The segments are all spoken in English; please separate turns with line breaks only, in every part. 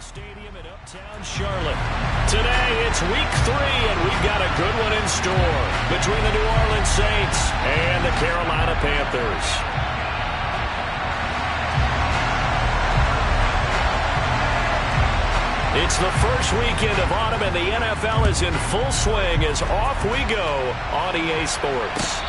Stadium in uptown Charlotte. Today it's week 3, and we've got a good one in store between the New Orleans Saints and the Carolina Panthers. It's the first weekend of autumn, and the NFL is in full swing as off we go on EA Sports.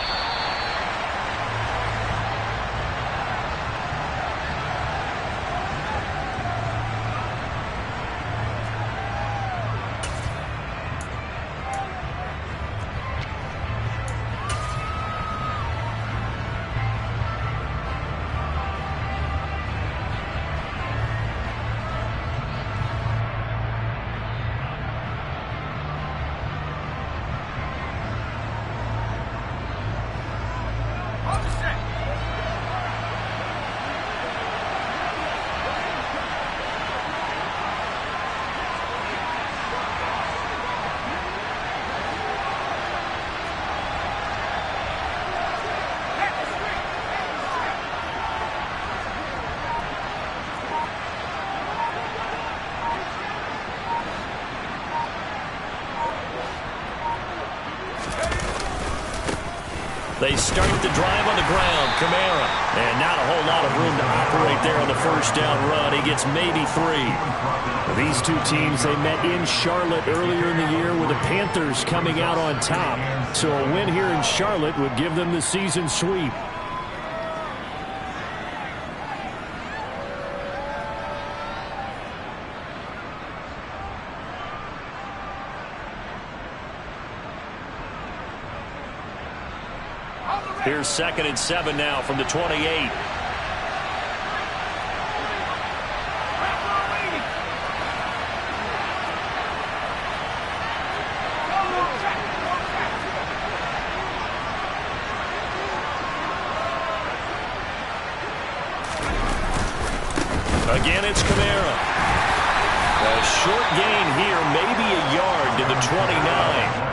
They start the drive on the ground. Kamara. And not a whole lot of room to operate there on the first down run. He gets maybe 3. These two teams, they met in Charlotte earlier in the year with the Panthers coming out on top. So a win here in Charlotte would give them the season sweep. Here's 2nd and 7 now from the 28. Again, it's Kamara. A short gain here, maybe a yard to the 29.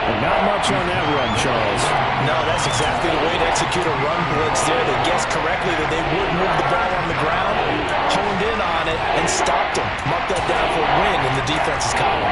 Not much on that run, Charles.
No, that's exactly the way to execute a run blitz there. They guessed correctly that they would move the ball on the ground, honed in on it, and stopped them. Marked that down for a win in the defense's column.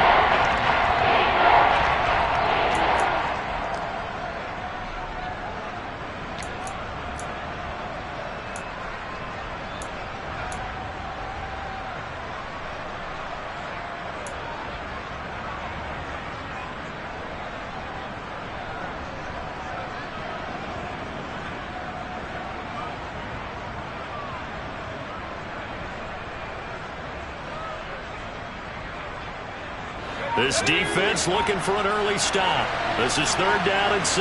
This defense looking for an early stop. This is 3rd down and 6.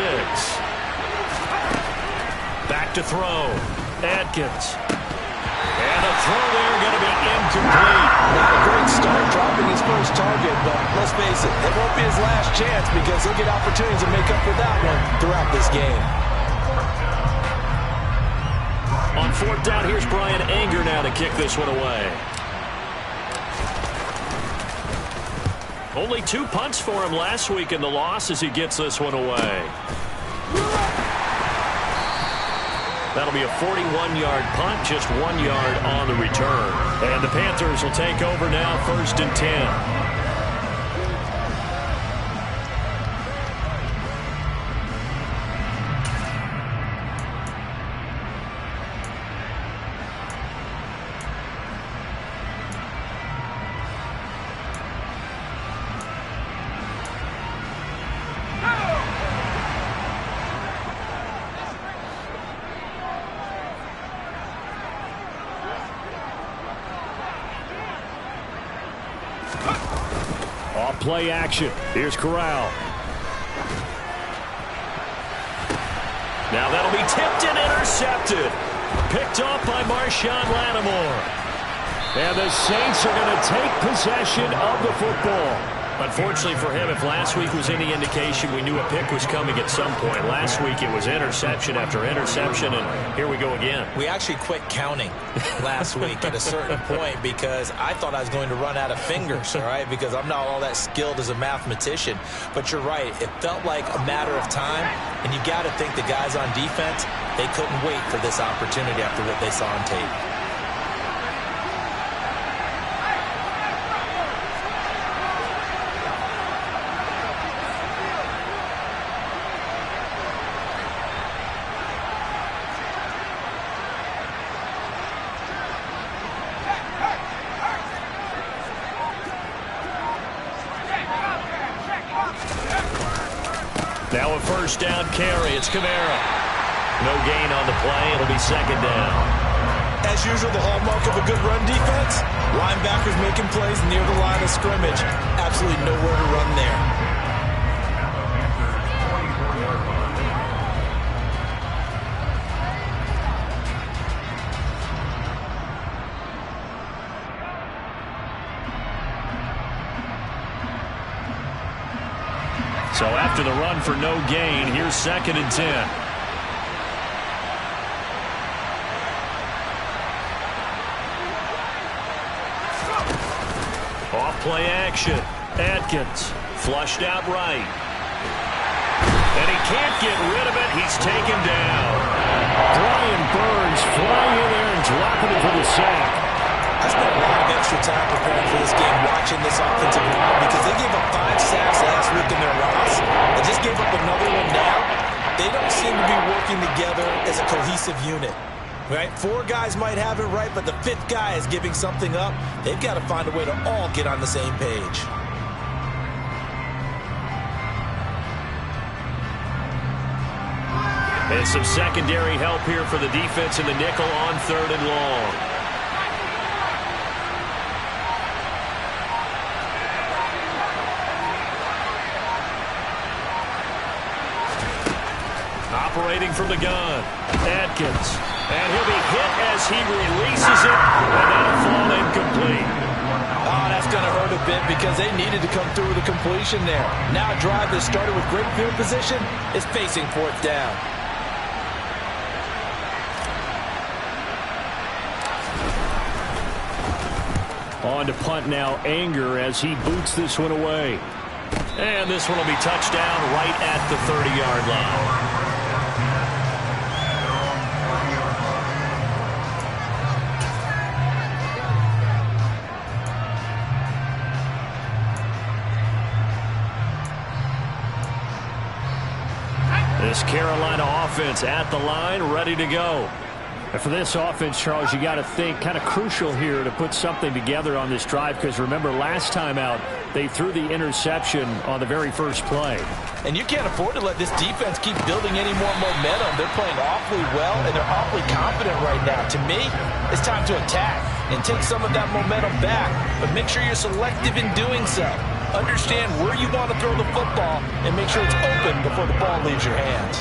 Back to throw. Atkins. And a throw there going to be incomplete.
Not a great start dropping his first target, but let's face it, it won't be his last chance because he'll get opportunities to make up for that one throughout this game.
On 4th down, here's Brian Anger now to kick this one away. Only 2 punts for him last week in the loss as he gets this one away. That'll be a 41-yard punt, just 1 yard on the return. And the Panthers will take over now, 1st and 10. Play action. Here's Corral. Now that'll be tipped and intercepted. Picked off by Marshawn Lattimore. And the Saints are going to take possession of the football. Unfortunately for him, if last week was any indication, we knew a pick was coming at some point. Last week it was interception after interception, and here we go again.
We actually quit counting last week at a certain point because I thought I was going to run out of fingers, all right, because I'm not all that skilled as a mathematician. But you're right. It felt like a matter of time, and you got to think the guys on defense, they couldn't wait for this opportunity after what they saw on tape.
first down carry. It's Kamara. No gain on the play. It'll be second down.
As usual, the hallmark of a good run defense, linebackers making plays near the line of scrimmage. Absolutely nowhere to run there.
So after the run for no gain, here's second and 10. Off-play action. Atkins flushed out right. And he can't get rid of it. He's taken down. Brian Burns flying in there and dropping it for the sack.
I spent a lot of extra time preparing for this game watching this offensive line because they gave up 5 sacks last week in their loss. They just gave up another one now. They don't seem to be working together as a cohesive unit. Right? 4 guys might have it right, but the 5th guy is giving something up. They've got to find a way to all get on the same page.
And some secondary help here for the defense in the nickel on 3rd and long. Operating from the gun, Atkins. And he'll be hit as he releases it, and that'll fall incomplete.
Oh, that's going to hurt a bit because they needed to come through with a completion there. Now a drive that started with great field position is facing 4th down.
On to punt now, Anger as he boots this one away. And this one will be touchdown right at the 30-yard line. This Carolina offense at the line, ready to go. And for this offense, Charles, you got to think kind of crucial here to put something together on this drive because remember last time out they threw the interception on the very first play.
And you can't afford to let this defense keep building any more momentum. They're playing awfully well and they're awfully confident right now. To me, it's time to attack and take some of that momentum back, but make sure you're selective in doing so. Understand where you want to throw the football and make sure it's open before the ball leaves your hands.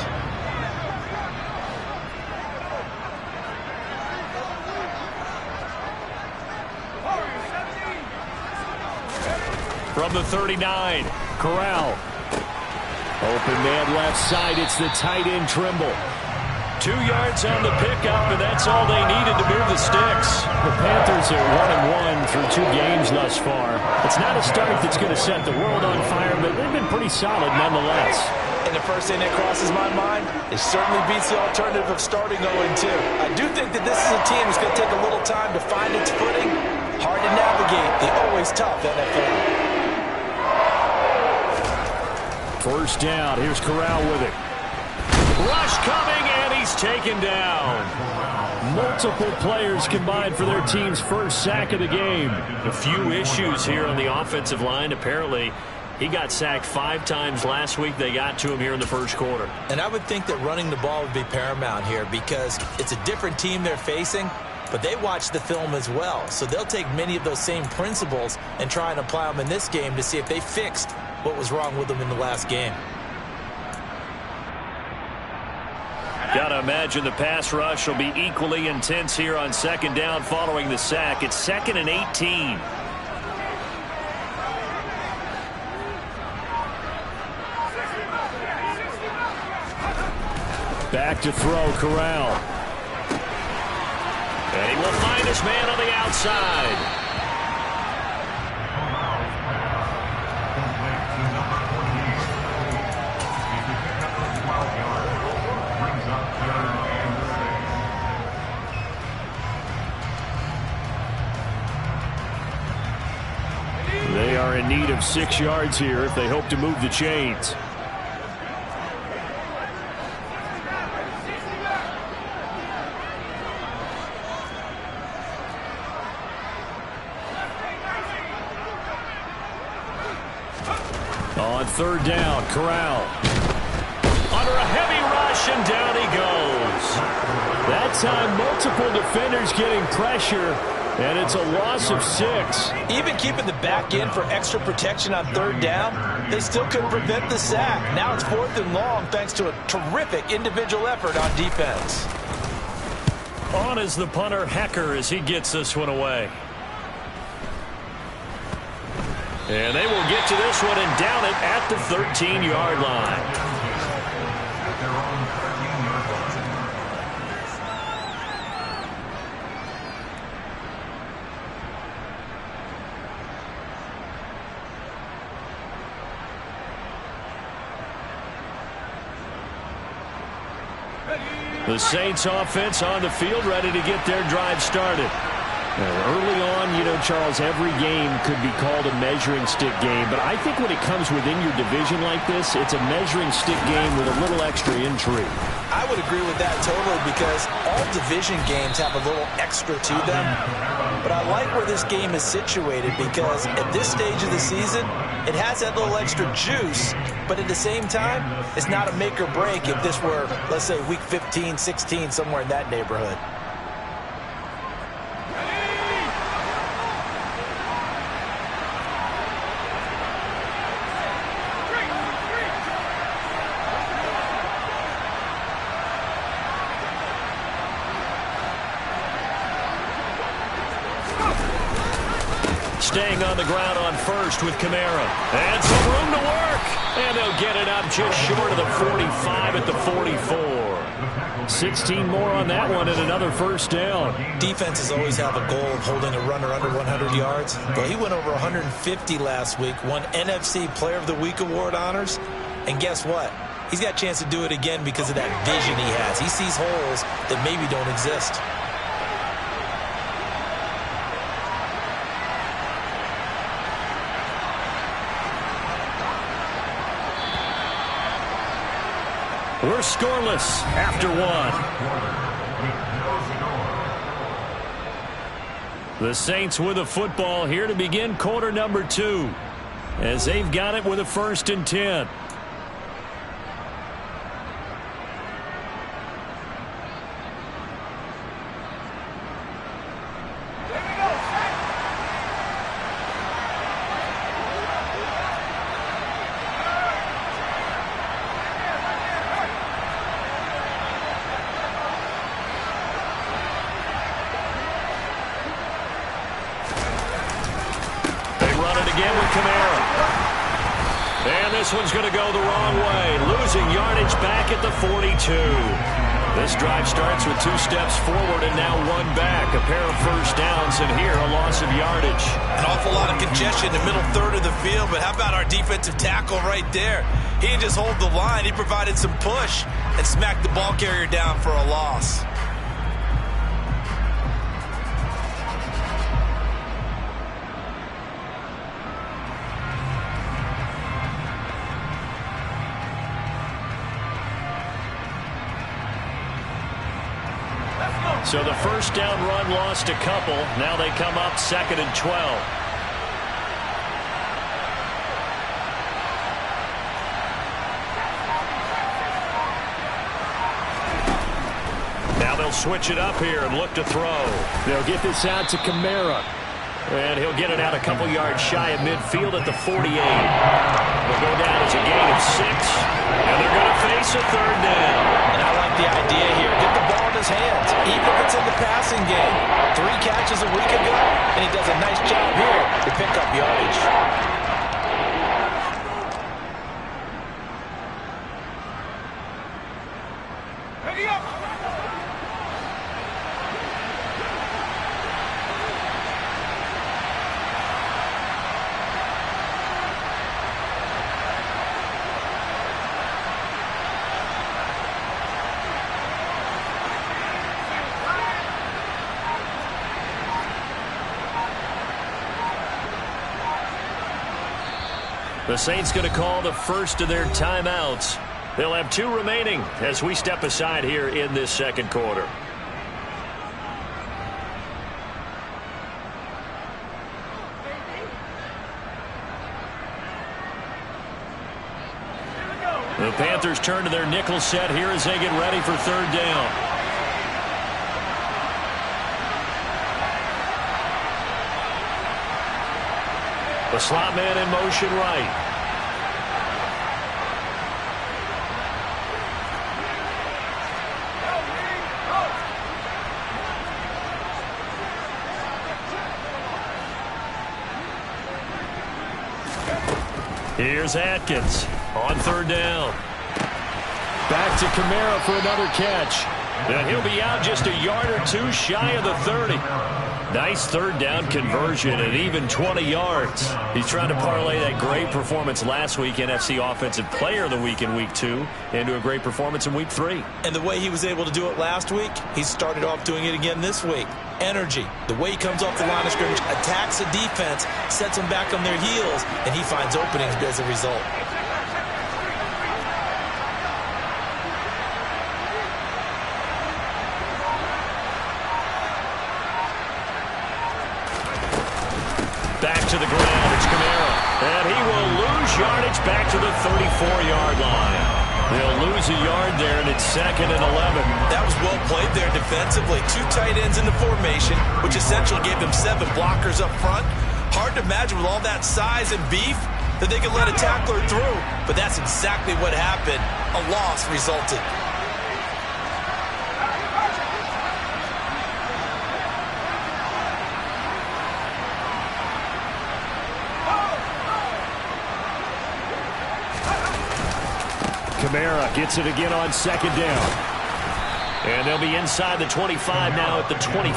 From the 39, Corral. Open man left side, it's the tight end Trimble. 2 yards on the pickup, and that's all they needed to move the sticks. The Panthers are 1-1 through 2 games thus far. It's not a start that's going to set the world on fire, but they've been pretty solid nonetheless.
And the first thing that crosses my mind, it certainly beats the alternative of starting 0-2. I do think that this is a team that's going to take a little time to find its footing. Hard to navigate the always tough NFL.
First down, here's Corral with it. Rush coming, and he's taken down. Multiple players combined for their team's first sack of the game. A few issues here on the offensive line. Apparently, he got sacked 5 times last week. They got to him here in the first quarter.
And I would think that running the ball would be paramount here because it's a different team they're facing, but they watch the film as well. So they'll take many of those same principles and try and apply them in this game to see if they fixed what was wrong with them in the last game.
Got to imagine the pass rush will be equally intense here on second down following the sack. It's 2nd and 18. Back to throw, Corral. And he will find his man on the outside. They are in need of 6 yards here if they hope to move the chains. On third down, Corral. under a heavy rush, and down he goes. That time, multiple defenders getting pressure, and it's a loss of 6.
Even keeping the back end for extra protection on 3rd down, they still couldn't prevent the sack. Now it's 4th and long thanks to a terrific individual effort on defense.
On is the punter, Hecker, as he gets this one away. And they will get to this one and down it at the 13-yard line. The Saints offense on the field, ready to get their drive started. Early on, you know, Charles, every game could be called a measuring stick game. But I think when it comes within your division like this, it's a measuring stick game with a little extra intrigue.
I would agree with that totally because all division games have a little extra to them. But I like where this game is situated because at this stage of the season, it has that little extra juice. But at the same time, it's not a make or break if this were, let's say, week 15, 16, somewhere in that neighborhood.
Staying on the ground on first with Kamara. And some room to work. And they'll get it up just short of the 45 at the 44. 16 more on that one and another first down.
Defenses always have a goal of holding a runner under 100 yards. Well, he went over 150 last week, won NFC Player of the Week award honors. And guess what? He's got a chance to do it again because of that vision he has. He sees holes that maybe don't exist.
We're scoreless after 1. The Saints with a football here to begin quarter number 2, as they've got it with a 1st and 10. This one's going to go the wrong way, losing yardage back at the 42. This drive starts with 2 steps forward and now 1 back. A pair of first downs, and here a loss of yardage.
An awful lot of congestion in the middle third of the field, but how about our defensive tackle right there? He didn't just hold the line, he provided some push and smacked the ball carrier down for a loss.
So the first down run lost a couple. Now they come up 2nd and 12. Now they'll switch it up here and look to throw. They'll get this out to Kamara. And he'll get it out a couple yards shy of midfield at the 48. Will go down as a gain of 6. And they're going to face a 3rd down.
And I like the idea here. Get the ball in his hands, even if it's in the passing game. 3 catches a week ago, and he does a nice job here to pick up yardage. Ready up!
The Saints going to call the first of their timeouts. They'll have 2 remaining as we step aside here in this second quarter. The Panthers turn to their nickel set here as they get ready for third down. The slot man in motion right. Here's Atkins on third down. Back to Kamara for another catch. And he'll be out just a yard or two shy of the 30. Nice third down conversion and even 20 yards. He's trying to parlay that great performance last week, NFC Offensive Player of the Week in Week 2, into a great performance in Week 3.
And the way he was able to do it last week, he started off doing it again this week. Energy, the way he comes off the line of scrimmage, attacks the defense, sets them back on their heels, and he finds openings as a result.
Back to the ground, it's Kamara. And he will lose yardage back to the 34-yard line. They'll lose a yard there, and it's 2nd and 11.
That was well played there defensively. 2 tight ends in the formation, which essentially gave them 7 blockers up front. Hard to imagine with all that size and beef that they could let a tackler through. But that's exactly what happened. A loss resulted.
Kamara gets it again on 2nd down. And they'll be inside the 25 now at the 24. 42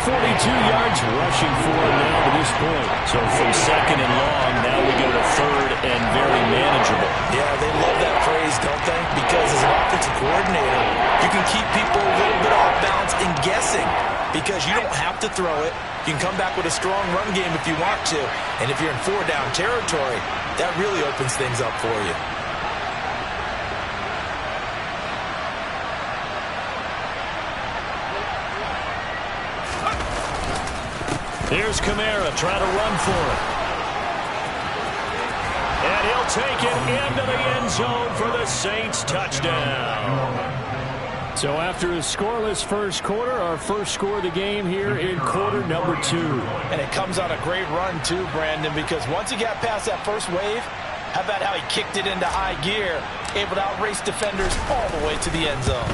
yards rushing for him now to this point. So from 2nd and long, now we go to 3rd and very manageable.
Yeah, they love that phrase, don't they? Because as an offensive coordinator, you can keep people a little bit off balance and guessing because you don't have to throw it. You can come back with a strong run game if you want to. And if you're in 4-down territory, that really opens things up for you.
Here's Kamara trying to run for it. And he'll take it into the end zone for the Saints touchdown. So after a scoreless first quarter, our first score of the game here in quarter number 2.
And it comes on a great run too, Brandon, because once he got past that first wave, how about how he kicked it into high gear, able to outrace defenders all the way to the end zone.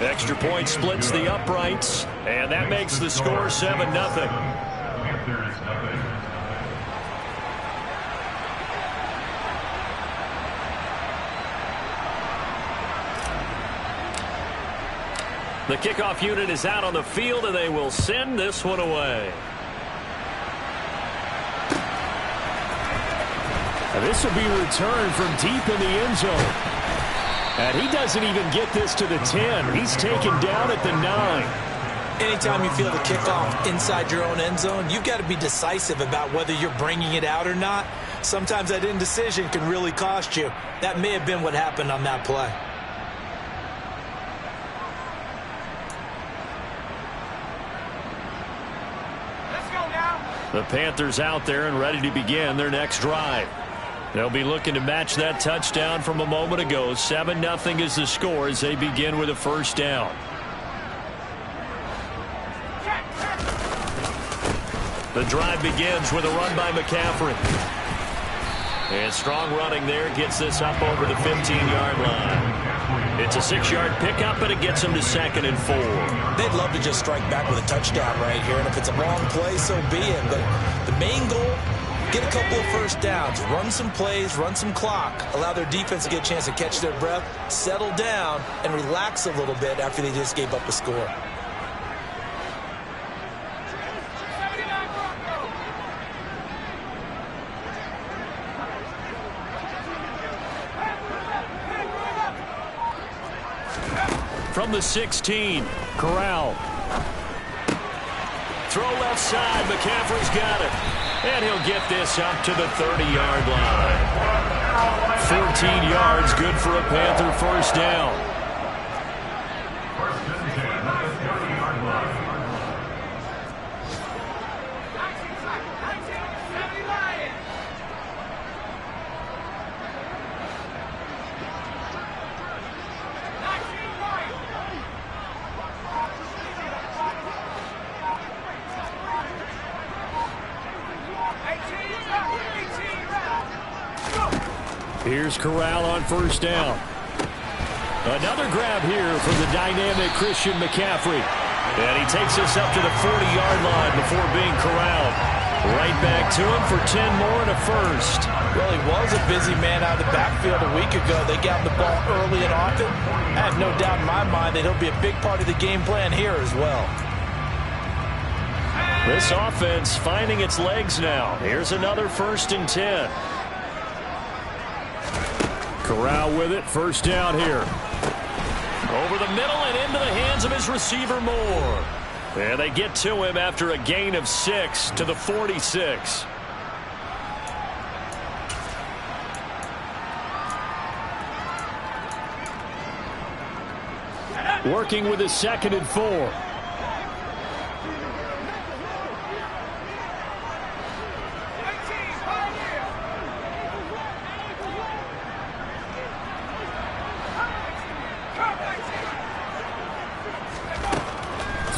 Extra point splits the uprights, and that makes the score 7-0. The kickoff unit is out on the field, and they will send this one away. And this will be returned from deep in the end zone. And he doesn't even get this to the 10. He's taken down at the 9.
Anytime you feel the kickoff inside your own end zone, you've got to be decisive about whether you're bringing it out or not. Sometimes that indecision can really cost you. That may have been what happened on that play.
Let's go now.
The Panthers out there and ready to begin their next drive. They'll be looking to match that touchdown from a moment ago. 7-0 is the score as they begin with a first down. The drive begins with a run by McCaffrey. And strong running there gets this up over the 15-yard line. It's a 6-yard pickup, but it gets them to 2nd and 4.
They'd love to just strike back with a touchdown right here, and if it's a long play, so be it. But the main goal, get a couple of first downs, run some plays, run some clock, allow their defense to get a chance to catch their breath, settle down, and relax a little bit after they just gave up a score.
From the 16, Corral. Throw left side, McCaffrey's got it. And he'll get this up to the 30-yard line. 14 yards, good for a Panther first down. Here's Corral on first down. Another grab here for the dynamic Christian McCaffrey. And he takes us up to the 40-yard line before being corralled. Right back to him for 10 more and a first.
Well, he was a busy man out of the backfield a week ago. They got him the ball early and often. I have no doubt in my mind that he'll be a big part of the game plan here as well.
This offense finding its legs now. Here's another 1st and 10. Corral with it. First down here. Over the middle and into the hands of his receiver Moore. And they get to him after a gain of 6 to the 46. Working with his 2nd and 4.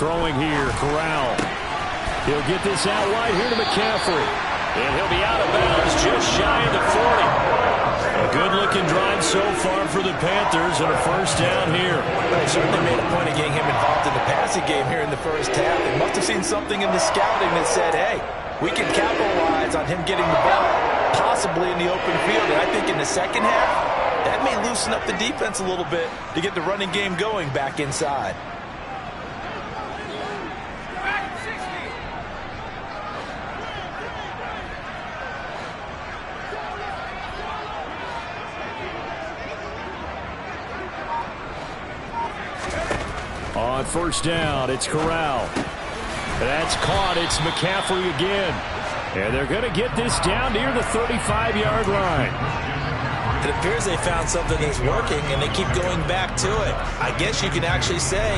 Throwing here, Corral. He'll get this out wide here to McCaffrey. And he'll be out of bounds just shy of the 40. A good-looking drive so far for the Panthers and a first down here.
They certainly made a point of getting him involved in the passing game here in the first half. They must have seen something in the scouting that said, hey, we can capitalize on him getting the ball, possibly in the open field. And I think in the second half, that may loosen up the defense a little bit to get the running game going back inside.
On first down, it's Corral. That's caught. It's McCaffrey again. And they're going to get this down near the 35-yard line.
It appears they found something that's working, and they keep going back to it. I guess you can actually say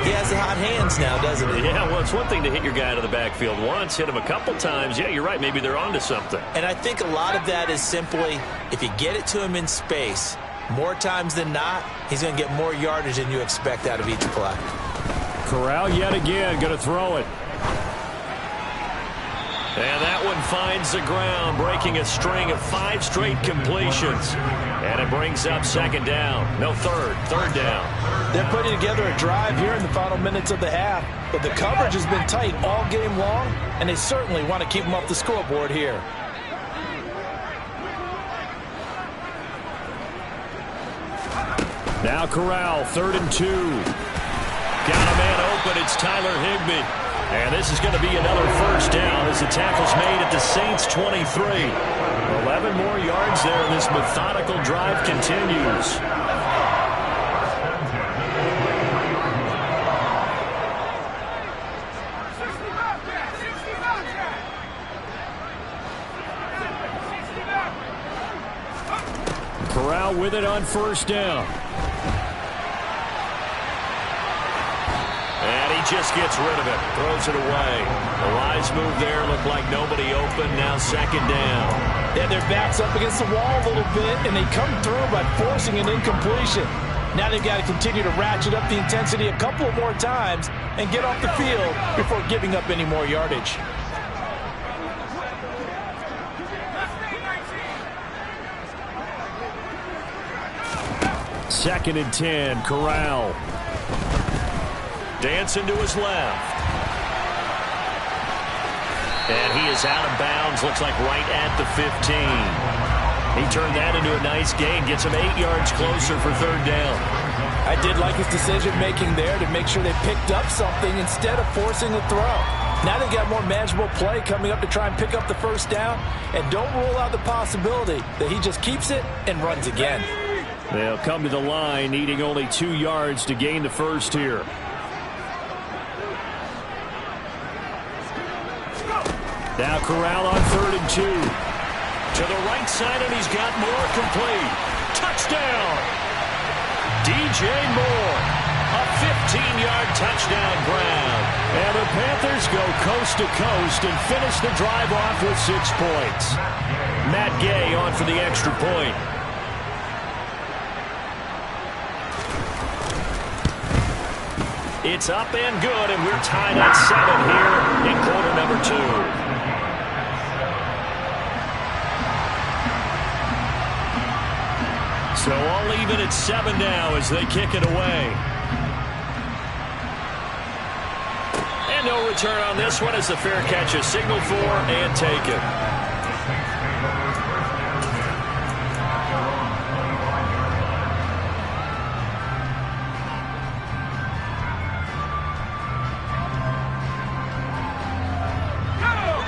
he has the hot hands now, doesn't he?
Yeah, well, it's one thing to hit your guy to the backfield once, hit him a couple times. Yeah, you're right. Maybe they're onto something.
And I think a lot of that is simply if you get it to him in space, more times than not, he's going to get more yardage than you expect out of each play.
Corral yet again going to throw it. And that one finds the ground, breaking a string of 5 straight completions. And it brings up 2nd down. No, third down.
They're putting together a drive here in the final minutes of the half, but the coverage has been tight all game long, and they certainly want to keep them off the scoreboard here.
Now Corral, 3rd and 2. Got a man open. It's Tyler Higbee. And this is going to be another first down as the tackle's made at the Saints' 23. 11 more yards there. This methodical drive continues. Corral with it on first down. And he just gets rid of it. Throws it away. A wise move there. Looked like nobody open. Now 2nd down.
Yeah, their back's up against the wall a little bit, and they come through by forcing an incompletion. Now they've got to continue to ratchet up the intensity a couple of more times and get off the field before giving up any more yardage.
Second and 10, Corral. Dancing to his left. And he is out of bounds, looks like right at the 15. He turned that into a nice gain, gets him 8 yards closer for 3rd down.
I did like his decision-making there to make sure they picked up something instead of forcing the throw. Now they've got more manageable play coming up to try and pick up the first down, and don't rule out the possibility that he just keeps it and runs again.
They'll come to the line, needing only 2 yards to gain the first here. Now Corral on 3rd and 2. To the right side, and he's got Moore complete. Touchdown! DJ Moore. A 15-yard touchdown grab. And the Panthers go coast to coast and finish the drive off with 6 points. Matt Gay on for the extra point. It's up and good, and we're tied at 7 here in quarter number 2. it's 7 now as they kick it away. And no return on this one as the fair catch is signaled for and taken.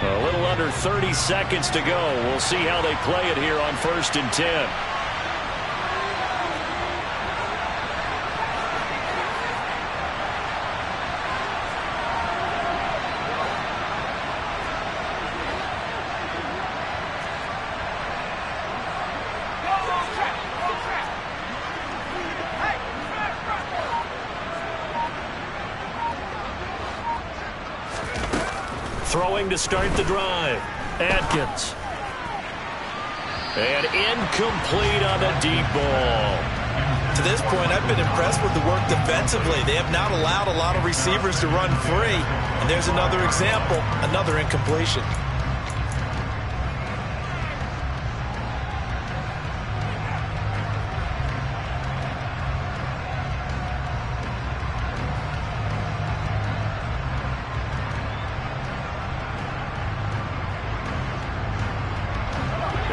A little under 30 seconds to go. We'll see how they play it here on 1st and 10. Throwing to start the drive. Atkins. And incomplete on the deep ball.
To this point, I've been impressed with the work defensively. They have not allowed a lot of receivers to run free. And there's another example, another incompletion.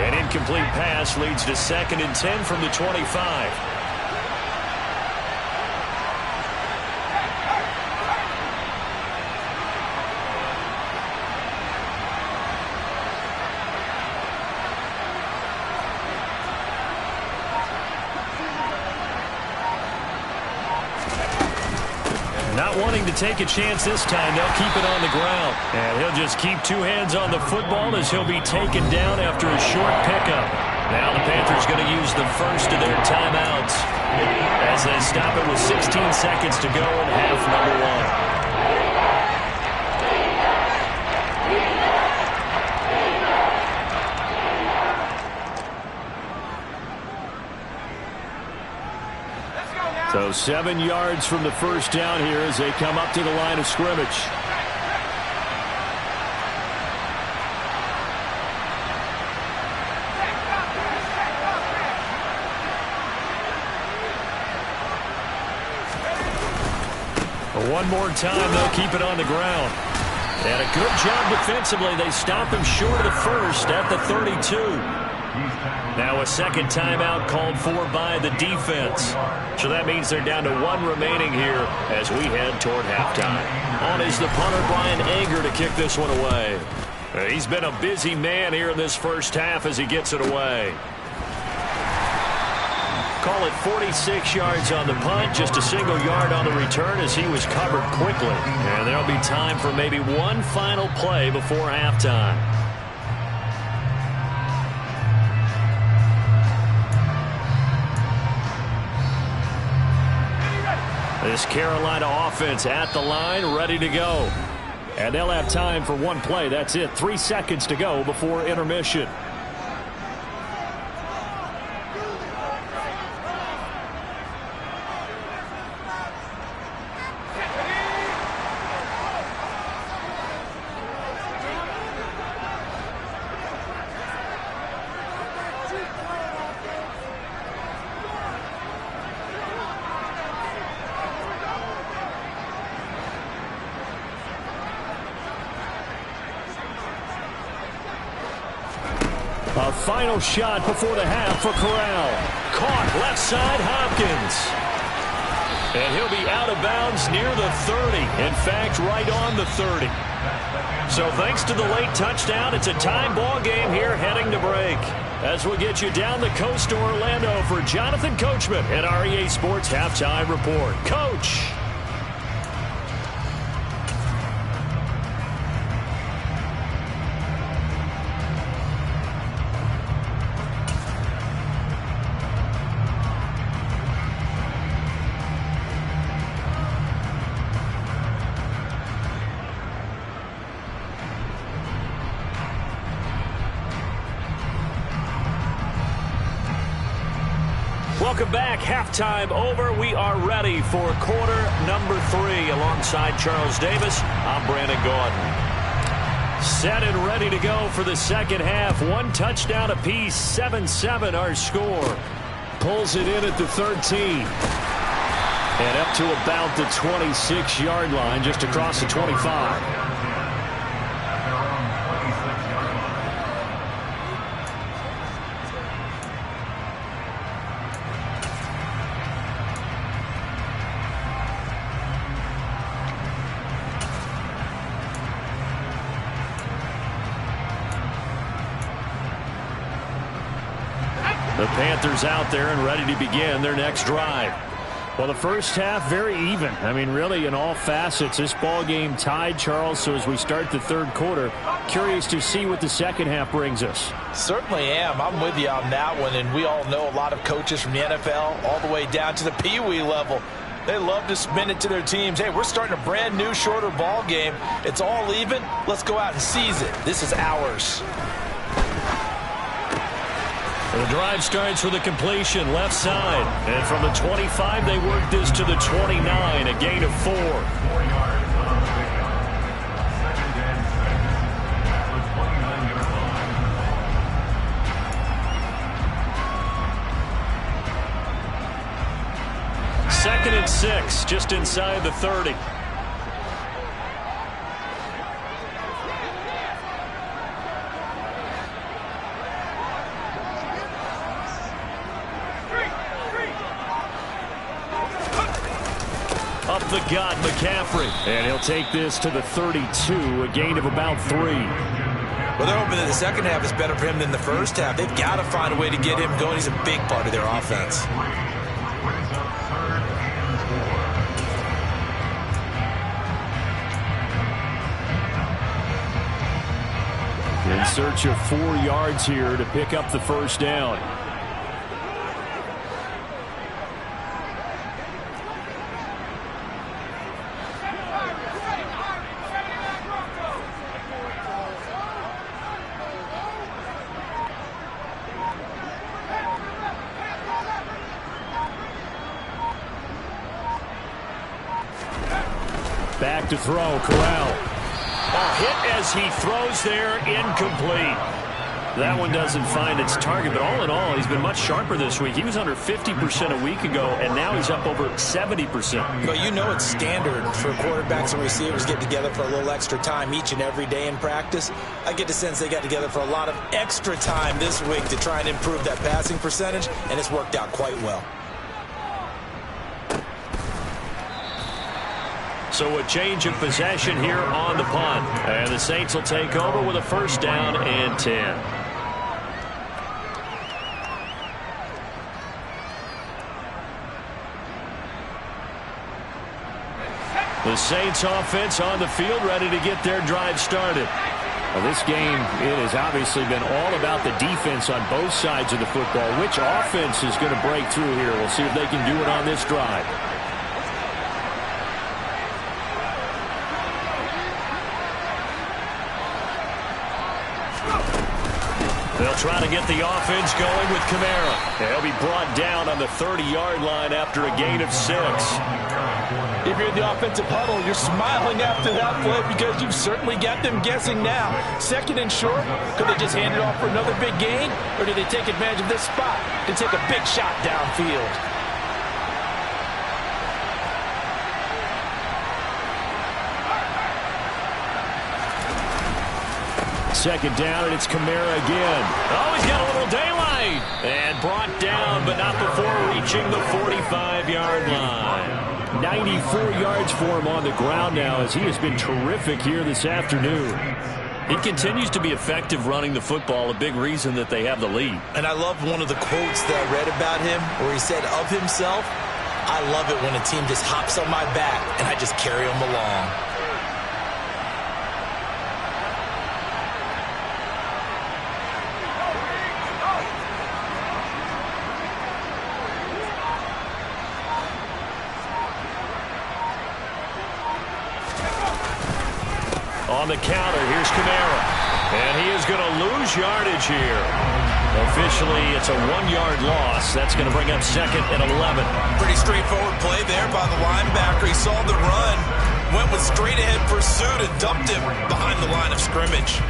An incomplete pass leads to 2nd and 10 from the 25. Not wanting to take a chance this time, they'll keep it on the ground. And he'll just keep 2 hands on the football as he'll be taken down after a short pickup. Now the Panthers going to use the first of their timeouts as they stop it with 16 seconds to go in half number 1. So 7 yards from the first down here as they come up to the line of scrimmage. One more time, they'll keep it on the ground. And a good job defensively. They stop him short of the first at the 32. Now a second timeout called for by the defense. So that means they're down to 1 remaining here as we head toward halftime. On is the punter, Brian Anger, to kick this one away. He's been a busy man here in this first half as he gets it away. Call it 46 yards on the punt, just a single yard on the return as he was covered quickly. And there'll be time for maybe one final play before halftime. This Carolina offense at the line, ready to go. And they'll have time for one play. That's it. 3 seconds to go before intermission. A final shot before the half for Corral. Caught left side, Hopkins. And he'll be out of bounds near the 30. In fact, right on the 30. So thanks to the late touchdown, it's a time ball game here heading to break. As we get you down the coast to Orlando for Jonathan Coachman at our EA Sports Halftime Report. Coach. Welcome back. Halftime over. We are ready for quarter number 3. Alongside Charles Davis, I'm Brandon Gaudin. Set and ready to go for the second half. 1 touchdown apiece. 7-7 our score. pulls it in at the 13. And up to about the 26-yard line, just across the 25. The Panthers out there and ready to begin their next drive. Well, the first half, very even. I mean, really, in all facets, this ball game tied, Charles. So as we start the third quarter, curious to see what the second half brings us.
Certainly am. I'm with you on that one. And we all know a lot of coaches from the NFL all the way down to the Pee-wee level. They love to spin it to their teams. Hey, we're starting a brand new, shorter ball game. It's all even. Let's go out and seize it. This is ours.
The drive starts with a completion left side. And from the 25, they work this to the 29, a gain of 4. Second and 6, just inside the 30. Up the gut, McCaffrey. And he'll take this to the 32, a gain of about 3.
Well, they're hoping that the second half is better for him than the first half. They've got to find a way to get him going. He's a big part of their offense.
In search of 4 yards here to pick up the first down. Back to throw, Corral. A hit as he throws there, incomplete. That one doesn't find its target, but all in all, he's been much sharper this week. He was under 50% a week ago, and now he's up over 70%.
But you know it's standard for quarterbacks and receivers get together for a little extra time each and every day in practice. I get the sense they got together for a lot of extra time this week to try and improve that passing percentage, and it's worked out quite well.
So a change of possession here on the punt. And the Saints will take over with a first down and 10. The Saints offense on the field ready to get their drive started. Well, this game, it has obviously been all about the defense on both sides of the football. Which offense is going to break through here? We'll see if they can do it on this drive. They'll try to get the offense going with Kamara. He'll be brought down on the 30-yard line after a gain of 6.
If you're in the offensive huddle, you're smiling after that play because you've certainly got them guessing now. Second and short, could they just hand it off for another big gain? Or do they take advantage of this spot and take a big shot downfield?
Second down, and it's Kamara again. Oh, he's got a little daylight. And brought down, but not before reaching the 45-yard line. 94 yards for him on the ground now, as he has been terrific here this afternoon. He continues to be effective running the football, a big reason that they have the lead.
And I love one of the quotes that I read about him where he said of himself, "I love it when a team just hops on my back and I just carry them along."
On the counter, here's Kamara. And he is going to lose yardage here. Officially, it's a 1-yard loss. That's going to bring up second and 11.
Pretty straightforward play there by the linebacker. He saw the run, went with straight-ahead pursuit, and dumped him behind the line of scrimmage.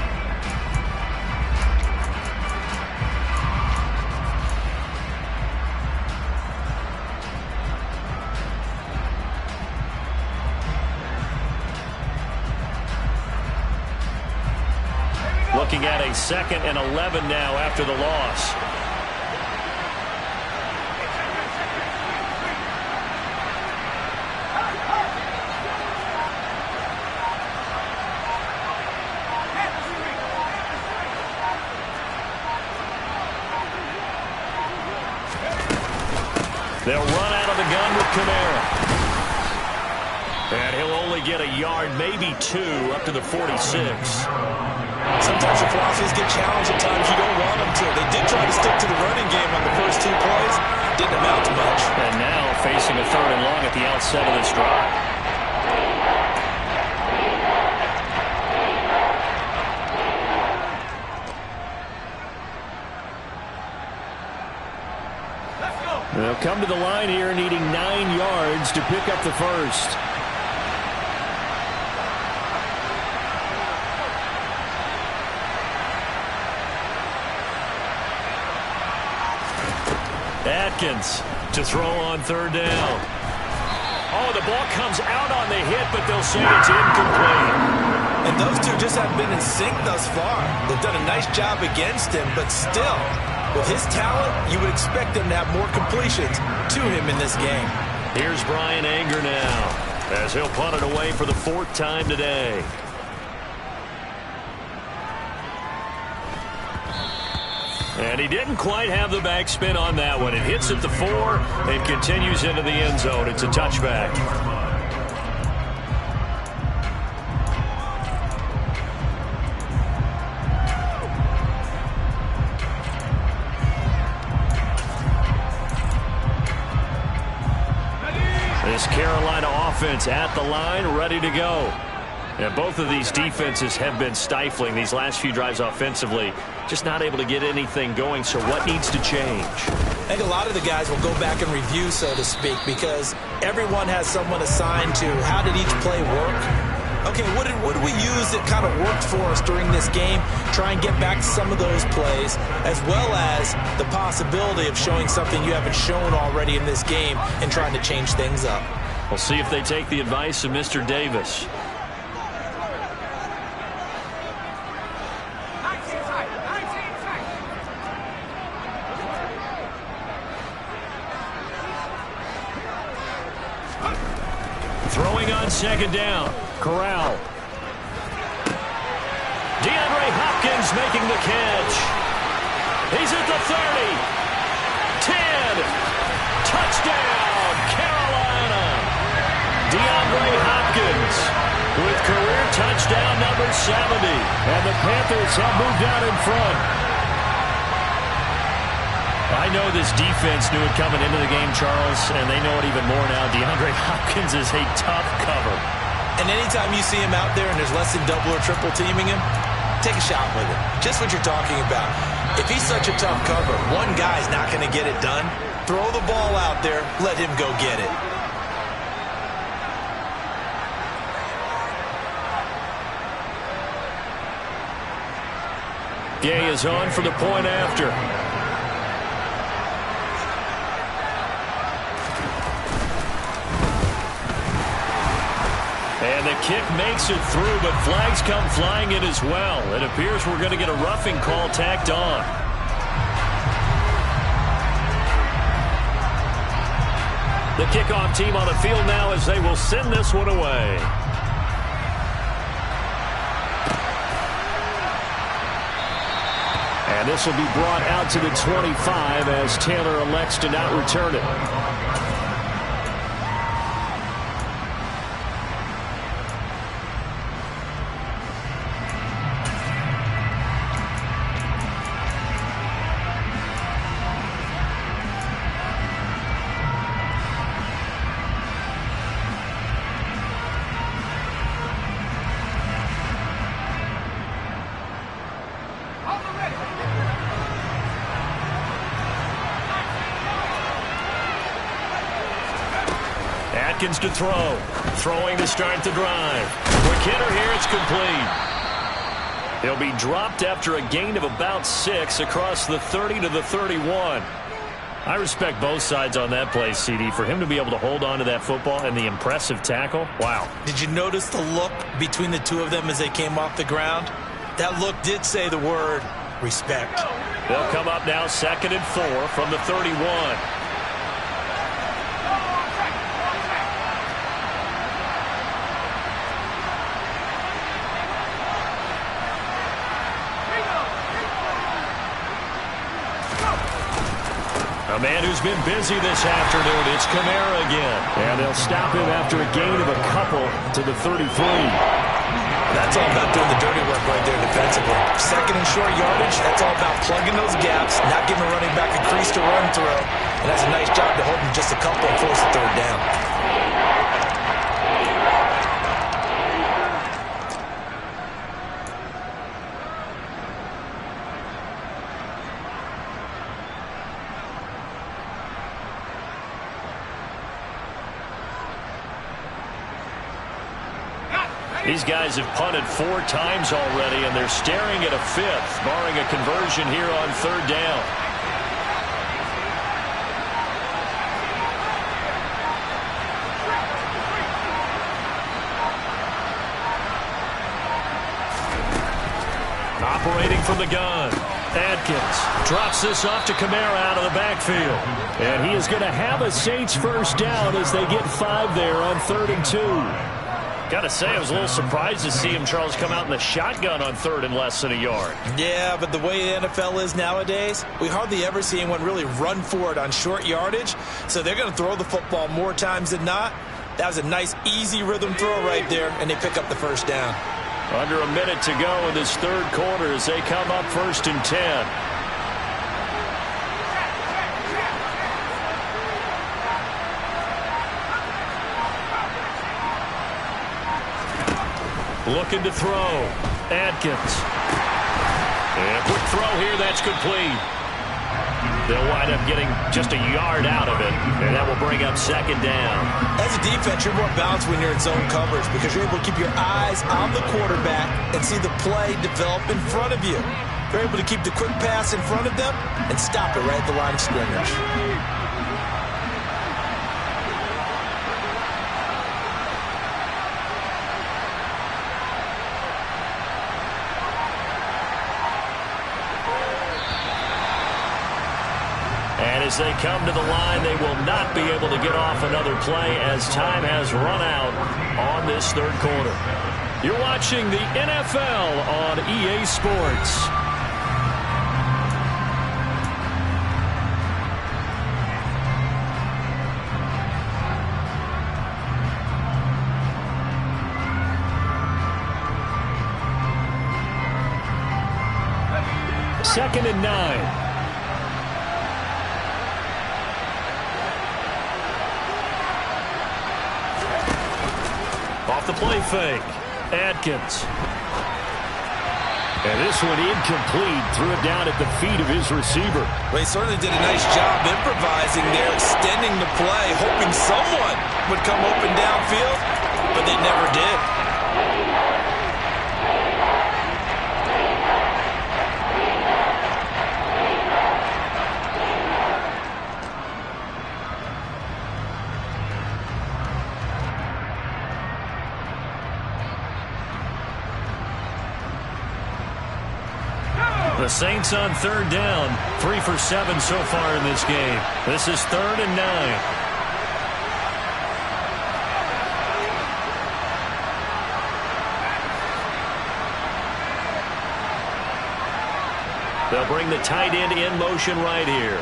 Looking at a 2nd and 11 now after the loss. They'll run out of the gun with Kamara. And he'll only get a yard, maybe 2, up to the 46.
Sometimes your philosophies get challenged at times you don't want them to. They did try to stick to the running game on the first 2 plays. Didn't amount to much.
And now facing a 3rd and long at the outset of this drive. They'll come to the line here needing 9 yards to pick up the first. Atkins to throw on 3rd down. Oh, the ball comes out on the hit, but they'll say it's incomplete.
And those two just haven't been in sync thus far. They've done a nice job against him, but still, with his talent, you would expect him to have more completions to him in this game.
Here's Brian Anger now, as he'll punt it away for the 4th time today. And he didn't quite have the backspin on that one. It hits at the 4 and continues into the end zone. It's a touchback. This Carolina offense at the line, ready to go. And both of these defenses have been stifling these last few drives offensively. Just not able to get anything going, so what needs to change?
I think a lot of the guys will go back and review, so to speak, because everyone has someone assigned to how did each play work. Okay, what did we use that kind of worked for us during this game? Try and get back to some of those plays, as well as the possibility of showing something you haven't shown already in this game and trying to change things up.
We'll see if they take the advice of Mr. Davis. Throwing on 2nd down. Corral. DeAndre Hopkins making the catch. He's at the 30. 10. Touchdown, Carolina. DeAndre Hopkins with career touchdown number 70. And the Panthers have moved out in front. I know this defense knew it coming into the game, Charles, and they know it even more now. DeAndre Hopkins is a tough cover.
And anytime you see him out there and there's less than double or triple teaming him, take a shot with him. Just what you're talking about. If he's such a tough cover, one guy's not going to get it done. Throw the ball out there. Let him go get it.
Gay is on for the point after. And the kick makes it through, but flags come flying in as well. It appears we're going to get a roughing call tacked on. The kickoff team on the field now as they will send this one away. And this will be brought out to the 25 as Taylor elects to not return it. Atkins to throw. Throwing to start the drive. Quick hitter here. It's complete. He'll be dropped after a gain of about 6 across the 30 to the 31. I respect both sides on that play, CD. For him to be able to hold on to that football and the impressive tackle, wow.
Did you notice the look between the two of them as they came off the ground? That look did say the word respect.
They'll come up now 2nd and 4 from the 31. A man who's been busy this afternoon, it's Kamara again. And they'll stop him after a gain of a couple to the 33.
That's all about doing the dirty work right there defensively. 2nd and short yardage, that's all about plugging those gaps, not giving a running back a crease to run through. And that's a nice job to hold him just a couple and force the 3rd down.
These guys have punted 4 times already, and they're staring at a 5th, barring a conversion here on 3rd down. Operating from the gun, Adkins drops this off to Kamara out of the backfield. And he is going to have a Saints 1st down as they get 5 there on 3rd and 2. Got to say, I was a little surprised to see him, Charles, come out in the shotgun on 3rd and less than a yard.
Yeah, but the way the NFL is nowadays, we hardly ever see anyone really run for it on short yardage. So they're going to throw the football more times than not. That was a nice, easy rhythm throw right there, and they pick up the 1st down.
Under a minute to go in this 3rd quarter as they come up 1st and 10. Looking to throw. Adkins. And a quick throw here. That's complete. They'll wind up getting just a yard out of it. And that will bring up 2nd down.
As a defense, you're more balanced when you're in zone coverage because you're able to keep your eyes on the quarterback and see the play develop in front of you. You're able to keep the quick pass in front of them and stop it right at the line of scrimmage.
And as they come to the line, they will not be able to get off another play as time has run out on this 3rd quarter. You're watching the NFL on EA Sports. Second and 9. Off the play fake. Adkins. And this one incomplete. Threw it down at the feet of his receiver.
Well, he certainly did a nice job improvising there, extending the play, hoping someone would come open downfield, but they never did.
The Saints on 3rd down, 3 for 7 so far in this game. This is 3rd and 9. They'll bring the tight end in motion right here.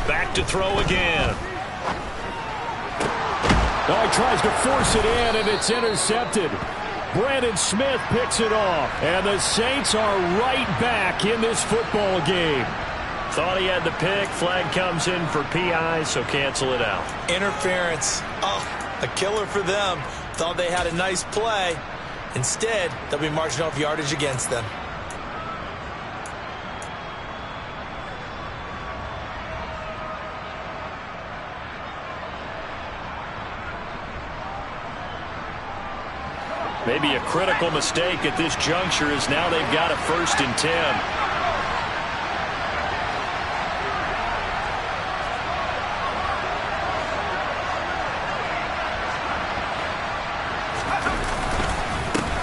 Back to throw again. Oh, he tries to force it in, and it's intercepted. Brandon Smith picks it off, and the Saints are right back in this football game. Thought he had the pick. Flag comes in for PI, so cancel it out.
Interference. Oh, a killer for them. Thought they had a nice play. Instead, they'll be marching off yardage against them.
Maybe a critical mistake at this juncture is now they've got a 1st and 10.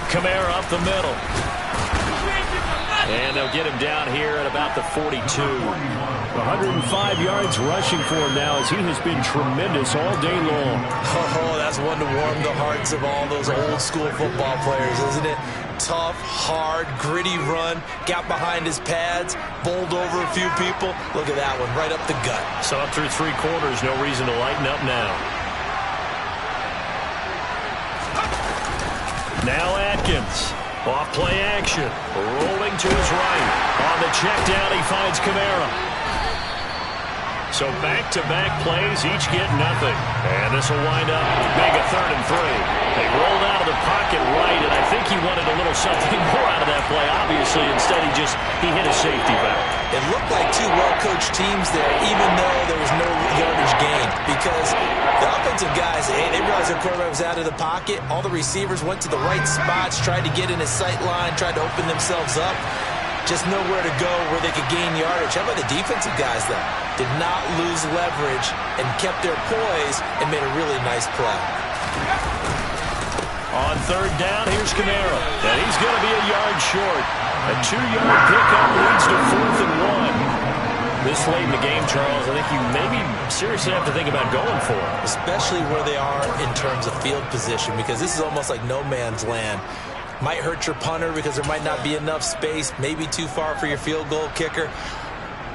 Kamara up the middle. And they'll get him down here at about the 42. 105 yards rushing for him now as he has been tremendous all day long.
Oh, that's one to warm the hearts of all those old school football players, isn't it? Tough, hard, gritty run, got behind his pads, bowled over a few people. Look at that one, right up the gut.
So up through 3 quarters, no reason to lighten up now. Now Atkins. Off play action. Rolling to his right. On the check down, he finds Kamara. So back-to-back plays, each get nothing. And this will wind up big, a 3rd and 3. They rolled out of the pocket right, and I think he wanted a little something more out of that play, obviously. Instead, he hit a safety valve.
It looked like 2 well-coached teams there, even though there was no yardage gain. Because the offensive guys, they realized their quarterback was out of the pocket. All the receivers went to the right spots, tried to get in his sight line, tried to open themselves up. Just nowhere to go where they could gain yardage. How about the defensive guys, though? Did not lose leverage and kept their poise and made a really nice play.
On 3rd down, here's Kamara. And he's going to be a yard short. A 2-yard pickup leads to 4th and 1. This late in the game, Charles, I think you maybe seriously have to think about going for it.
Especially where they are in terms of field position, because this is almost like no man's land. Might hurt your punter because there might not be enough space, maybe too far for your field goal kicker.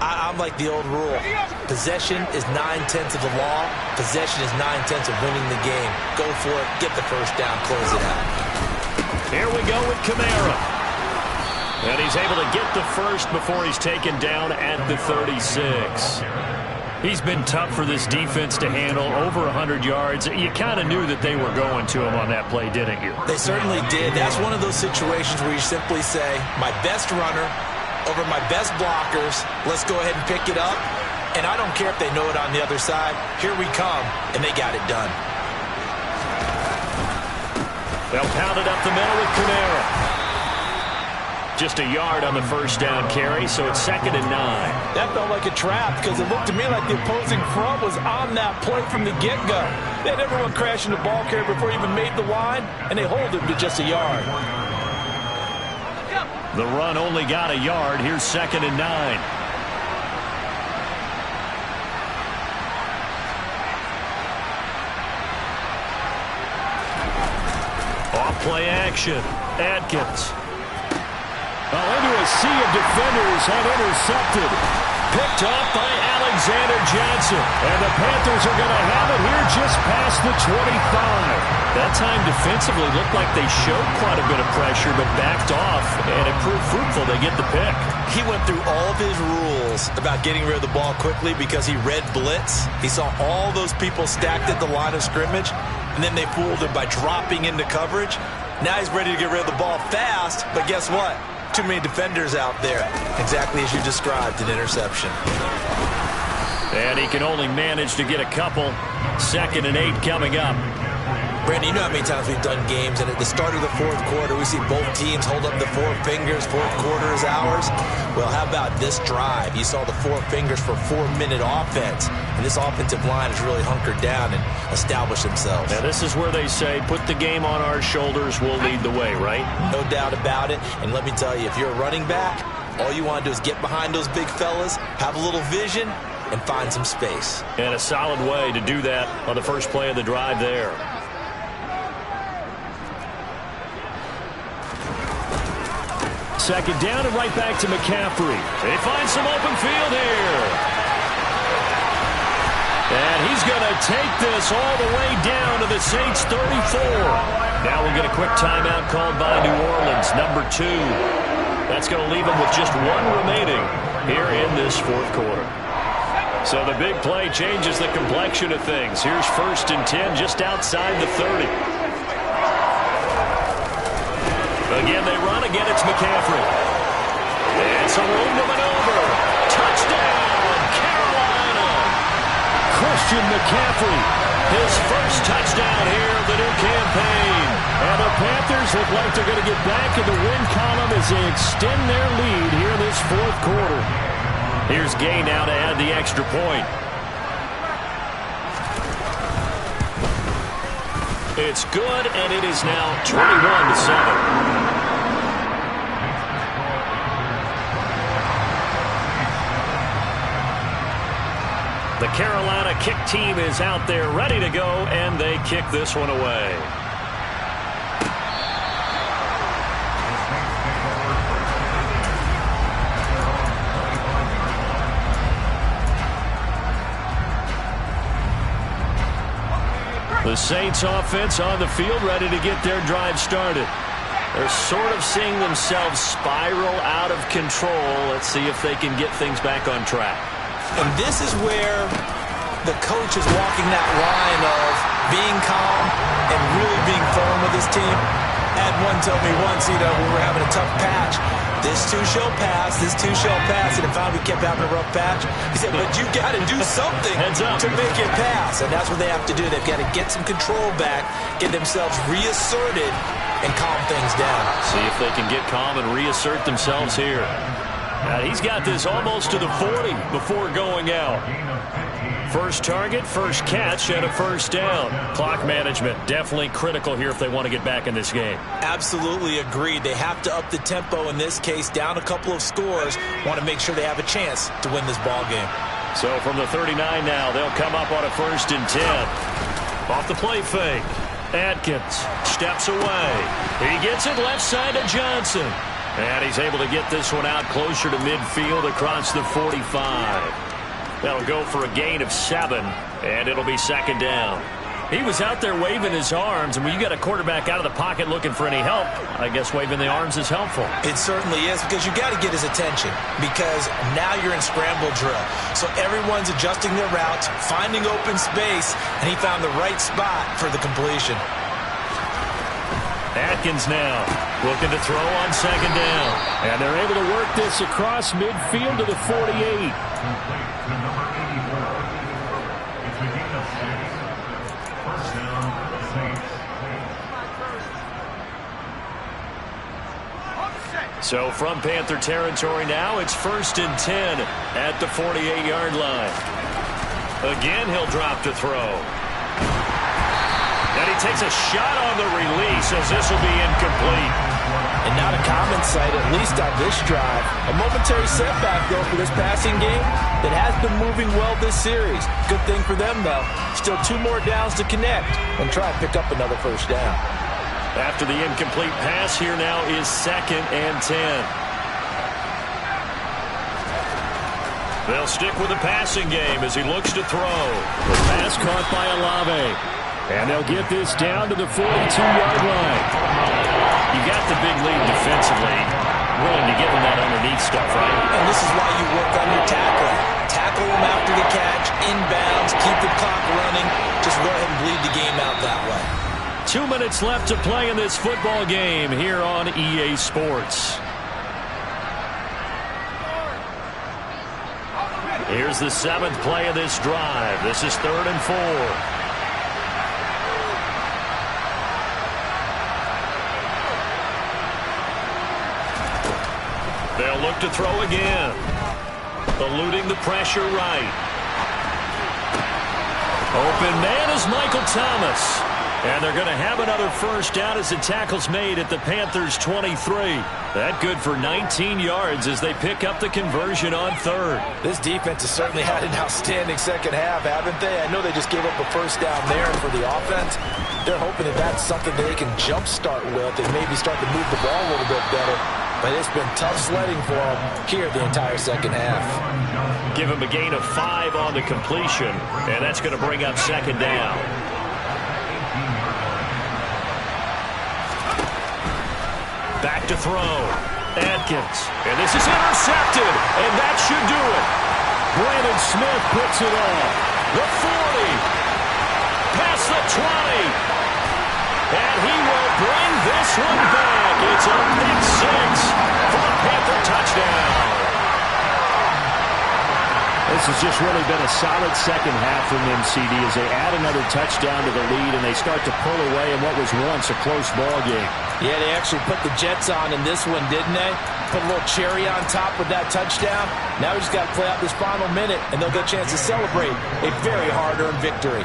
I'm like the old rule. Possession is 9/10 of the law. Possession is 9/10 of winning the game. Go for it. Get the first down. Close it out.
Here we go with Kamara. And he's able to get the first before he's taken down at the 36. He's been tough for this defense to handle, over 100 yards. You kind of knew that they were going to him on that play, didn't you?
They certainly did. That's one of those situations where you simply say, my best runner over my best blockers, let's go ahead and pick it up. And I don't care if they know it on the other side. Here we come, and they got it done.
They'll pound it up the middle with Kamara. Just a yard on the first down carry, so it's 2nd and 9.
That felt like a trap because it looked to me like the opposing front was on that play from the get-go. They had everyone crashing the ball carrier before he even made the line, and they hold him to just a yard.
The run only got a yard. Here's 2nd and 9. Off play action. Atkins. Into a sea of defenders and intercepted. Picked off by Alexander Johnson. And the Panthers are going to have it here just past the 25. That time defensively looked like they showed quite a bit of pressure but backed off, and it proved fruitful. They get the pick.
He went through all of his rules about getting rid of the ball quickly because he read blitz. He saw all those people stacked at the line of scrimmage, and then they fooled him by dropping into coverage. Now he's ready to get rid of the ball fast, but guess what? Too many defenders out there. Exactly as you described, an interception.
And he can only manage to get a couple. 2nd and 8 coming up.
Brandon, you know how many times we've done games, and at the start of the 4th quarter, we see both teams hold up the 4 fingers, 4th quarter is ours. Well, how about this drive? You saw the 4 fingers for 4-minute offense, and this offensive line has really hunkered down and established themselves.
Now, this is where they say, put the game on our shoulders, we'll lead the way, right?
No doubt about it, and let me tell you, if you're a running back, all you want to do is get behind those big fellas, have a little vision, and find some space.
And a solid way to do that on the first play of the drive there. Second down and right back to McCaffrey. They find some open field here. And he's going to take this all the way down to the Saints 34. Now we'll get a quick timeout called by New Orleans, number 2. That's going to leave them with just 1 remaining here in this 4th quarter. So the big play changes the complexion of things. Here's 1st and 10 just outside the 30. Again, they run. Again, it's McCaffrey. It's a room to maneuver. Touchdown, Carolina. Christian McCaffrey, his first touchdown here of the new campaign. And the Panthers look like they're going to get back in the win column as they extend their lead here in this 4th quarter. Here's Gay now to add the extra point. It's good, and it is now 21-7. The Carolina kick team is out there ready to go, and they kick this one away. The Saints offense on the field ready to get their drive started. They're sort of seeing themselves spiral out of control. Let's see if they can get things back on track.
And this is where the coach is walking that line of being calm and really being firm with his team. I had one tell me once, when we were having a tough patch, this too shall pass, this too shall pass, and if we kept having a rough patch, he said, but you got to do something to make it pass, and that's what they have to do. They've got to get some control back, get themselves reasserted, and calm things down.
See if they can get calm and reassert themselves here. He's got this almost to the 40 before going out. First target, first catch, and a first down. Clock management definitely critical here if they want to get back in this game.
Absolutely agreed. They have to up the tempo in this case, down a couple of scores. Want to make sure they have a chance to win this ball game.
So from the 39 now, they'll come up on a 1st and 10. Off the play fake. Atkins steps away. He gets it left side to Johnson. And he's able to get this one out closer to midfield across the 45. That'll go for a gain of 7, and it'll be 2nd down. He was out there waving his arms, and when you got a quarterback out of the pocket looking for any help, I guess waving the arms is helpful.
It certainly is, because you got to get his attention, because now you're in scramble drill. So everyone's adjusting their routes, finding open space, and he found the right spot for the completion.
Atkins now looking to throw on 2nd down. And they're able to work this across midfield to the 48. So from Panther territory now, it's 1st and 10 at the 48-yard line. Again, he'll drop to throw. And he takes a shot on the release as this will be incomplete.
And not a common sight, at least on this drive. A momentary setback, though, for this passing game that has been moving well this series. Good thing for them, though. Still 2 more downs to connect and try and pick up another 1st down.
After the incomplete pass, here now is 2nd and 10. They'll stick with the passing game as he looks to throw. The pass caught by Olave. And they'll get this down to the 42-yard line. You got the big lead defensively. Willing to give him that underneath stuff, right?
And this is why you work on your tackling. Tackle him after the catch, inbounds, keep the clock running. Just go ahead and bleed the game out that way.
2 minutes left to play in this football game here on EA Sports. Here's the 7th play of this drive. This is 3rd and 4. They'll look to throw again. Eluding the pressure right. Open man is Michael Thomas. And they're going to have another 1st down as the tackle's made at the Panthers' 23. That good for 19 yards as they pick up the conversion on 3rd.
This defense has certainly had an outstanding second half, haven't they? I know they just gave up a 1st down there, and for the offense, they're hoping that that's something that they can jumpstart with and maybe start to move the ball a little bit better. But it's been tough sledding for them here the entire second half.
Give him a gain of 5 on the completion, and that's going to bring up 2nd down. Back to throw. Atkins. And this is intercepted. And that should do it. Brandon Smith puts it on. The 40. Past the 20. And he will bring this one back. It's a big 6 for a Panther touchdown. This has just really been a solid second half from them, CD, as they add another touchdown to the lead and they start to pull away in what was once a close ball game.
Yeah, they actually put the Jets on in this one, didn't they? Put a little cherry on top with that touchdown. Now we just got to play out this final minute, and they'll get a chance to celebrate a very hard-earned victory.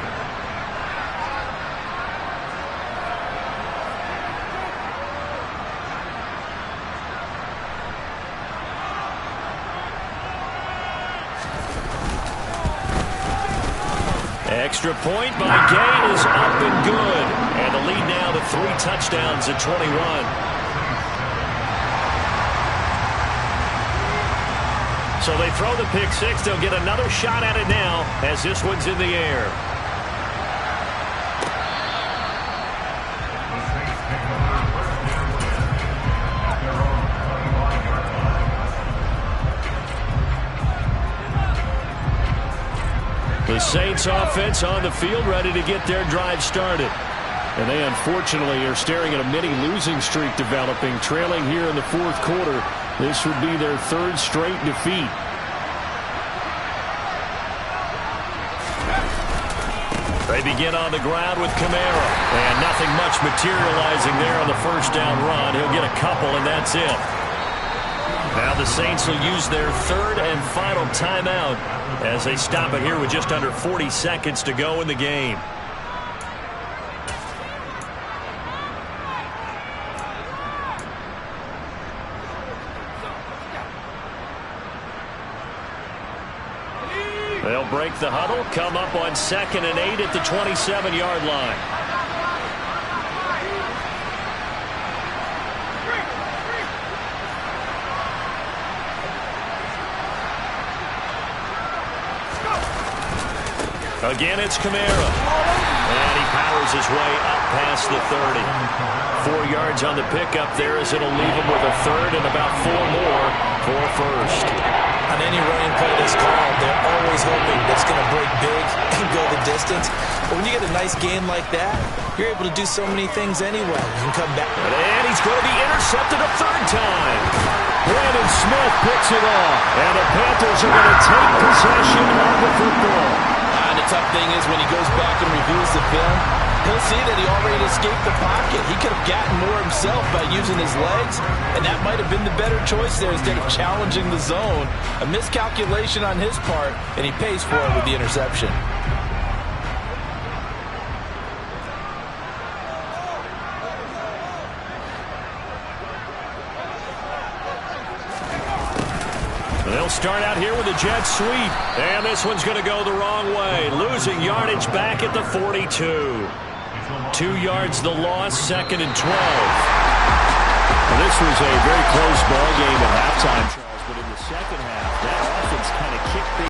Extra point by Gay is up and good. And the lead now to 3 touchdowns at 21. So they throw the pick six. They'll get another shot at it now as this one's in the air. The Saints offense on the field, ready to get their drive started. And they unfortunately are staring at a mini losing streak developing, trailing here in the fourth quarter. This would be their 3rd straight defeat. They begin on the ground with Kamara. And nothing much materializing there on the first down run. He'll get a couple, and that's it. Now the Saints will use their 3rd and final timeout as they stop it here with just under 40 seconds to go in the game. They'll break the huddle, come up on 2nd and 8 at the 27-yard line. Again, it's Kamara. And he powers his way up past the 30. 4 yards on the pickup there as it'll leave him with a 3rd and about 4 more for a first.
On any running play that's called, they're always hoping that's going to break big and go the distance. But when you get a nice game like that, you're able to do so many things anyway. You can come back.
And he's going to be intercepted a 3rd time. Brandon Smith picks it off. And the Panthers are going to take possession of the football.
The tough thing is when he goes back and reviews the film, he'll see that he already escaped the pocket. He could have gotten more himself by using his legs, and that might have been the better choice there instead of challenging the zone. A miscalculation on his part, and he pays for it with the interception.
They'll start out here with a jet sweep. And this one's going to go the wrong way. Losing yardage back at the 42. 2 yards the loss, 2nd and 12. Well, this was a very close ball game at halftime, Charles, but in the second half, that offense kind of kicked things